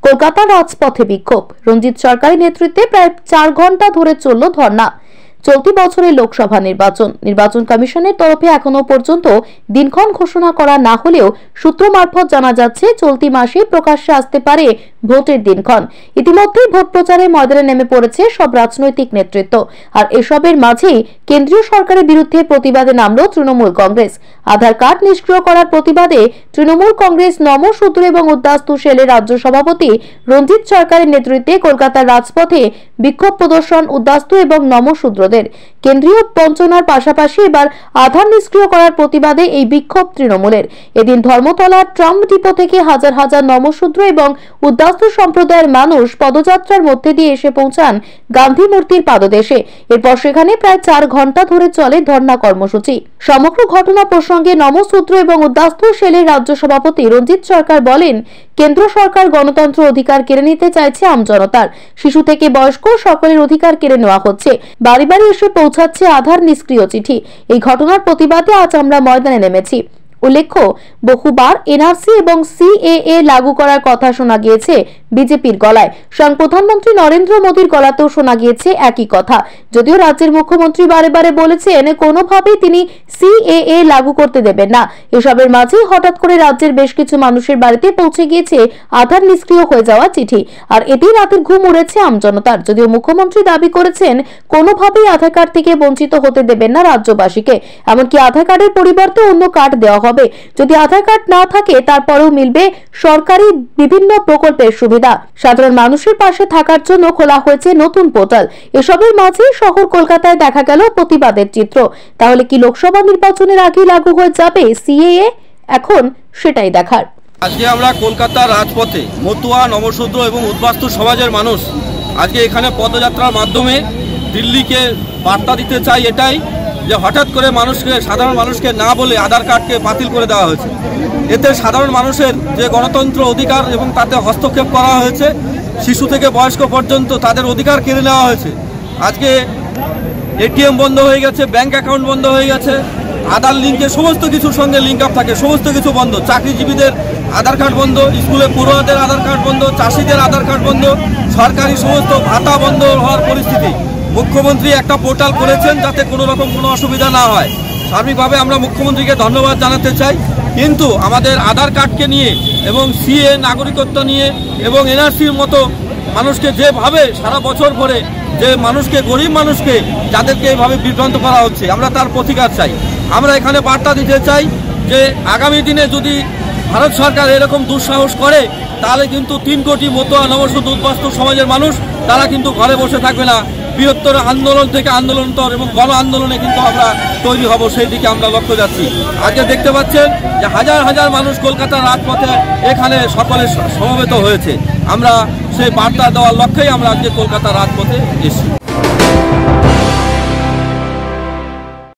কলকাতার রাজপথে বিক্ষোভ। রঞ্জিত সরকারের নেতৃত্বে প্রায় 4 ঘন্টা ধরে চলল ধর্ণা। চলতি বছরের লোকসভা নির্বাচন কমিশনের তরফে এখনো পর্যন্ত দিনক্ষণ ঘোষণা করা না হলেও সূত্র মারফত জানা যাচ্ছে চলতি মাসে প্রকাশ্যে আসতে পারে ভোটের দিনক্ষণ। ইতিমধ্যেই ভোট প্রচারে ময়দানে নেমে পড়েছে সব রাজনৈতিক নেতৃত্ব। আর এসবের মাঝেই কেন্দ্রীয় সরকারের বিরুদ্ধে প্রতিবাদে নামল তৃণমূল কংগ্রেস। আধার কার্ড নিষ্ক্রিয় করার প্রতিবাদে তৃণমূল কংগ্রেস নমঃশূদ্র এবং উদ্বাস্তু সেলের রাজ্য সভাপতি রঞ্জিত সরকারের নেতৃত্বে কলকাতার রাজপথে বিক্ষোভ প্রদর্শন উদ্বাস্তু এবং নমঃশূদ্রদের। কেন্দ্রীয় বঞ্চনার পাশাপাশি এবার আধার নিষ্ক্রিয় করার প্রতিবাদে এই বিক্ষোভ তৃণমূলের। এদিন ধর্মতলা ট্রাম ডিপো থেকে হাজার হাজার নমঃশূদ্র এবং উদ্বাস্তু সম্প্রদায়ের মানুষ পদযাত্রার মধ্যে দিয়ে এসে পৌঁছান গান্ধী মূর্তির পাদদেশে। এরপর সেখানে প্রায় 4 ঘন্টা ধরে চলে ধর্ণা কর্মসূচি। সমগ্র ঘটনা প্রসঙ্গে নমঃশূদ্র এবং উদ্বাস্তু সেলের রাজ্য সভাপতি রঞ্জিত সরকার বলেন, কেন্দ্র সরকার গণতন্ত্র অধিকার কেড়ে নিতে চাইছে আমজনতার। শিশু থেকে বয়স্ক সকলের অধিকার কেড়ে নেওয়া হচ্ছে। বাড়ি বাড়ি এসে পৌঁছাচ্ছে আধার নিষ্ক্রিয় চিঠি। এই ঘটনার প্রতিবাদে আজ আমরা ময়দানে নেমেছি। উল্লেখ্য, বহুবার এনআরসি এবং সিএএ লাগু করার কথা শোনা গিয়েছে বিজেপির গলায়। স্বয়ং প্রধানমন্ত্রী নরেন্দ্র মোদীর গলাতেও শোনা গিয়েছে একই কথা। যদিও রাজ্যের মুখ্যমন্ত্রী বারে বারে বলেছেন কোনোভাবেই তিনি সিএএ লাগু করতে দেবেন না। এসবের মাঝেই হঠাৎ করে রাজ্যের বেশ কিছু মানুষের বাড়িতে পৌঁছে গিয়েছে আধার নিষ্ক্রিয় হয়ে যাওয়া চিঠি। আর এতেই রাতের ঘুম উড়েছে আমজনতার। যদিও মুখ্যমন্ত্রী দাবি করেছেন কোনোভাবেই আধার কার্ড থেকে বঞ্চিত হতে দেবেন না রাজ্যবাসীকে। এমনকি আধার কার্ডের পরিবর্তে অন্য কার্ড দেওয়া হবে। যদি আধার কার্ড না থাকে তারপরেও মিলবে সরকারি বিভিন্ন প্রকল্পের সুবিধা। সাধারণ মানুষের পাশে থাকার জন্য খোলা হয়েছে নতুন পোর্টাল। এসবের মাঝে শহর কলকাতায় দেখা গেল প্রতিবাদের চিত্র। তাহলে কি লোকসভা নির্বাচনের আগে লাগু হয়ে যাবে সিএএ? এখন সেটাই দেখার। আজকে আমরা কলকাতার রাজপথে মতুয়া, নমঃশূদ্র এবং উদ্বাস্তু সমাজের মানুষ আজকে এখানে পদযাত্রার মাধ্যমে দিল্লিকে বার্তা দিতে চাই এটাই যে হঠাৎ করে সাধারণ মানুষকে না বলে আধার কার্ডকে বাতিল করে দেওয়া হয়েছে। এতে সাধারণ মানুষের যে গণতন্ত্র অধিকার এবং তাতে হস্তক্ষেপ করা হয়েছে। শিশু থেকে বয়স্ক পর্যন্ত তাদের অধিকার কেড়ে নেওয়া হয়েছে। আজকে এটিএম বন্ধ হয়ে গেছে, ব্যাংক অ্যাকাউন্ট বন্ধ হয়ে গেছে, আধার লিঙ্কে সমস্ত কিছুর সঙ্গে লিঙ্ক আপ থাকে, সমস্ত কিছু বন্ধ। চাকরিজীবীদের আধার কার্ড বন্ধ, স্কুলে পড়ুয়াদের আধার কার্ড বন্ধ, চাষিদের আধার কার্ড বন্ধ, সরকারি সমস্ত ভাতা বন্ধ হওয়ার পরিস্থিতি। মুখ্যমন্ত্রী একটা পোর্টাল করেছেন যাতে কোনো রকম কোনো অসুবিধা না হয়। সার্বিকভাবে আমরা মুখ্যমন্ত্রীকে ধন্যবাদ জানাতে চাই। কিন্তু আমাদের আধার কার্ডকে নিয়ে এবং সিএ নাগরিকত্ব নিয়ে এবং এনআরসির মতো মানুষকে যেভাবে সারা বছর ধরে যে মানুষকে, গরিব মানুষকে যাদেরকে এইভাবে বিভ্রান্ত করা হচ্ছে, আমরা তার প্রতিকার চাই। আমরা এখানে বার্তা দিতে চাই যে আগামী দিনে যদি ভারত সরকার এরকম দুঃসাহস করে তাহলে কিন্তু 3 কোটি মতুয়া, নমঃশূদ্র, উদ্বাস্তু সমাজের মানুষ তারা কিন্তু ঘরে বসে থাকবে না। বৃহত্তর আন্দোলন থেকে আন্দোলনতর এবং গণ আন্দোলনে কিন্তু আমরা তৈরি হব, সেই দিকে আমরা লক্ষ্য যাচ্ছি। আজকে দেখতে পাচ্ছেন যে হাজার হাজার মানুষ কলকাতার রাজপথে এখানে সকলে সমবেত হয়েছে। আমরা সেই বার্তা দেওয়ার লক্ষ্যেই আমরা আজকে কলকাতার রাজপথে এসেছি।